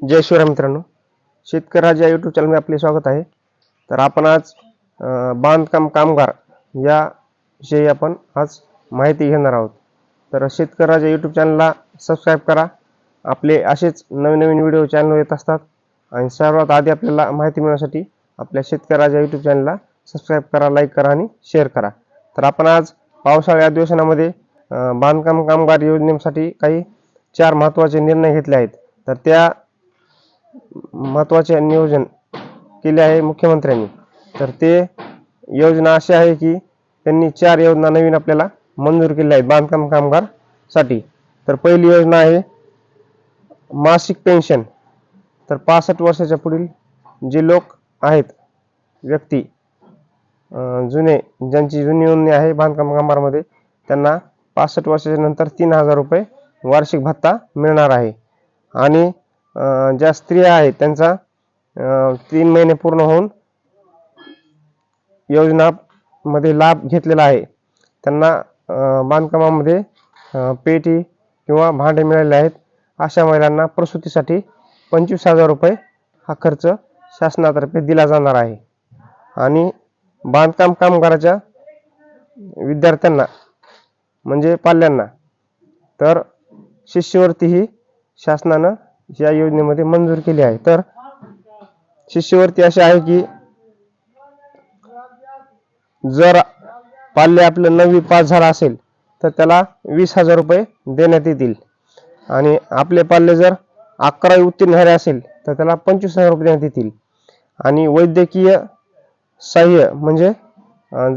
जय शिवराय मित्रांनो, शेतकरी राजा यूट्यूब चॅनलमध्ये आपले स्वागत आहे. तर आपण आज बांधकाम कामगार या विषयी आपण आज माहिती घेणार आहोत. तर शेतकरी राजा यूट्यूब चॅनलला सबस्क्राईब करा. आपले असेच नवीन नवीन व्हिडिओ चॅनलवर येत असतात आणि सर्वात आधी आपल्याला माहिती मिळण्यासाठी आपल्या शेतकरी राजा यूट्यूब चॅनलला सबस्क्राईब करा, लाईक करा आणि शेअर करा. तर आपण आज पावसाळी अधिवेशनामध्ये बांधकाम कामगार योजनेसाठी काही 4 महत्त्वाचे निर्णय घेतले आहेत. तर त्या महत्त्वाचे नियोजन केले आहे मुख्यमंत्र्यांनी. तर ते योजना अशी आहे की त्यांनी 4 योजना नवीन आपल्याला मंजूर केल्या आहेत बांधकाम कामगार साठी. तर पहिली योजना आहे मासिक पेन्शन. तर 65 वर्षाच्या पुढील जे लोक आहेत व्यक्ती जुने ज्यांची जुनी नोंदणी आहे बांधकाम कामगारामध्ये त्यांना 65 वर्षाच्या नंतर 3000 रुपये वार्षिक भत्ता मिळणार आहे. आणि ज्या स्त्रिया आहेत त्यांचा 3 महिने पूर्ण होऊन योजनामध्ये लाभ घेतलेला आहे त्यांना बांधकामामध्ये पेटी किंवा भांडे मिळाले आहेत. अशा महिलांना प्रसूतीसाठी 25,000 रुपये हा खर्च शासनातर्फे दिला जाणार आहे. आणि बांधकाम कामगाराच्या विद्यार्थ्यांना म्हणजे पाल्यांना तर शिष्यवृत्ती ही शासनानं या योजनेमध्ये मंजूर केली आहे. तर शिष्यवृत्ती अशी आहे की जर पाल्य आपलं 9वी पास झाला असेल तर त्याला 20,000 रुपये देण्यात येतील. आणि आपले पाल्य जर 11वी उत्तीर्ण झाले असेल तर त्याला 25,000 रुपये देण्यात येतील. आणि वैद्यकीय सहाय्य म्हणजे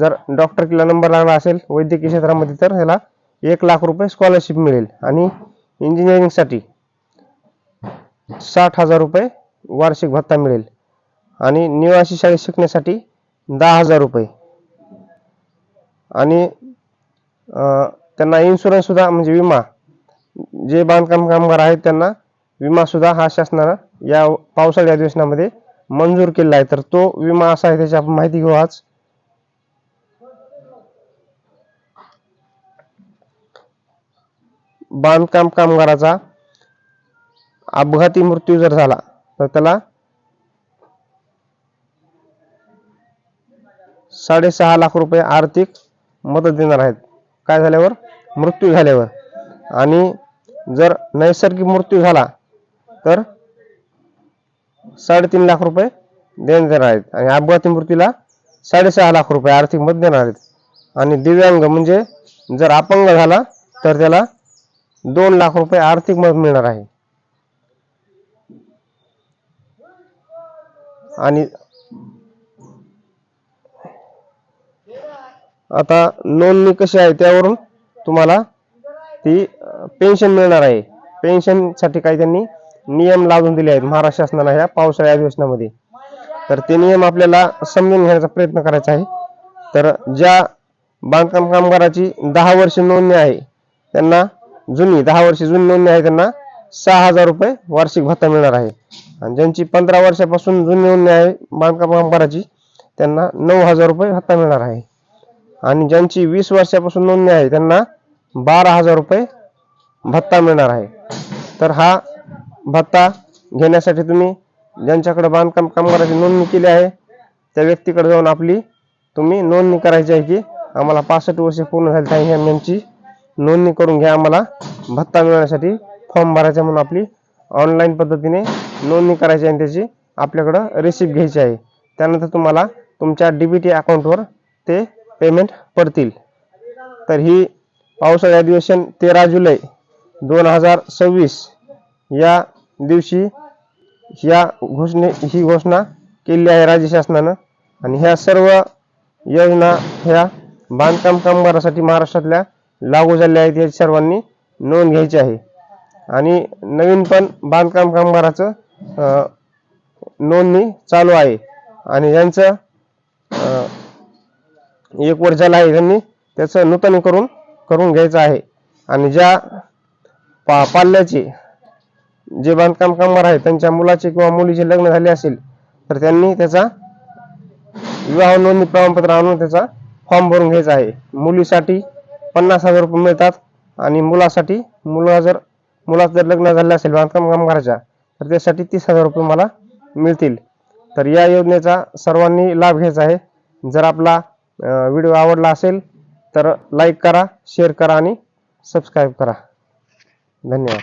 जर डॉक्टरकीला नंबर लागला असेल वैद्यकीय क्षेत्रामध्ये तर त्याला 1 लाख रुपये स्कॉलरशिप मिळेल. आणि इंजिनिअरिंगसाठी 60,000 रुपये वार्षिक भत्ता मिळेल. आणि निवासी शाळेत शिकण्यासाठी 10,000 रुपये. आणि त्यांना इन्शुरन्स सुद्धा म्हणजे विमा जे बांधकाम कामगार आहेत त्यांना विमा सुद्धा हा शासनानं या पावसाळी अधिवेशनामध्ये मंजूर केला आहे. तर तो विमा असा आहे त्याची आपण माहिती घेऊ आज. बांधकाम कामगाराचा अपघाती मृत्यू जर झाला तर त्याला 6.5 लाख रुपये आर्थिक मदत देणार आहेत काय झाल्यावर मृत्यू झाल्यावर. आणि जर नैसर्गिक मृत्यू झाला तर 3.5 लाख रुपये देणार आहेत. आणि अपघाती मृत्यूला 6.5 लाख रुपये आर्थिक मदत देणार आहेत. आणि दिव्यांग म्हणजे जर अपंग झाला तर त्याला 2 लाख रुपये आर्थिक मदत मिळणार आहे. आणि आता नोंदणी कशी आहे त्यावरून तुम्हाला ती पेन्शन मिळणार आहे. पेन्शनसाठी काही त्यांनी नियम लावून दिले आहेत महाराष्ट्र शासनानं ह्या पावसाळी अधिवेशनामध्ये. तर ते नियम आपल्याला समजून घेण्याचा प्रयत्न करायचा आहे. तर ज्या बांधकाम कामगाराची 10 वर्ष नोंदणी आहे त्यांना 10 वर्ष जुनी नोंदणी आहे त्यांना 6,000 रुपये वार्षिक भत्ता मिळणार आहे. आणि ज्यांची 15 वर्षापासून जुनी नोंदणी आहे बांधकाम कामगाराची त्यांना 9,000 रुपये भत्ता मिळणार आहे. आणि ज्यांची 20 वर्षापासून नोंदणी आहे त्यांना 12,000 रुपये भत्ता मिळणार आहे. तर हा भत्ता घेण्यासाठी तुम्ही ज्यांच्याकडे बांधकाम कामगाराची नोंदणी केली आहे त्या व्यक्तीकडे जाऊन आपली तुम्ही नोंदणी करायची आहे की आम्हाला 65 वर्ष पूर्ण झाली आहे यांची नोंदणी करून घ्या, आम्हाला भत्ता मिळण्यासाठी फॉर्म भरायचा म्हणून आपली ऑनलाईन पद्धतीने नोंदणी करायची आणि त्याची आपल्याकडं रिसिप्ट घ्यायची आहे. त्यानंतर तुम्हाला तुमच्या डीबीटी अकाउंटवर ते पेमेंट पडतील. तर ही पावसाळी अधिवेशन 13 जुलै 2026 या दिवशी ही घोषणा केली आहे राज्य शासनानं. आणि ह्या सर्व योजना ह्या बांधकाम कामगारासाठी महाराष्ट्रातल्या लागू झालेल्या आहेत. या सर्वांनी नोंद घ्यायची आहे. आणि नवीन पण बांधकाम कामगाराचं नोंदणी चालू आहे. आणि ज्यांचं 1 वर्ष झालं आहे त्यांनी त्याचं नूतनीकरण करून घ्यायचं आहे. आणि ज्या पाल्याचे जे बांधकाम कामगार आहेत त्यांच्या मुलाचे किंवा मुलीचे लग्न झाले असेल तर त्यांनी त्याचा विवाह नोंदणी प्रमाणपत्र आणून त्याचा फॉर्म भरून घ्यायचा आहे. मुलीसाठी 50,000 रुपये मिळतात. आणि मुलाचं जर लग्न झालं असेल बांधकाम कामगाराच्या तर त्यासाठी 30,000 रुपये मला मिळतील. तर या योजनेचा सर्वांनी लाभ घ्यायचा आहे. जर आपला व्हिडिओ आवडला असेल तर लाईक करा, शेअर करा आणि सबस्क्राईब करा. धन्यवाद.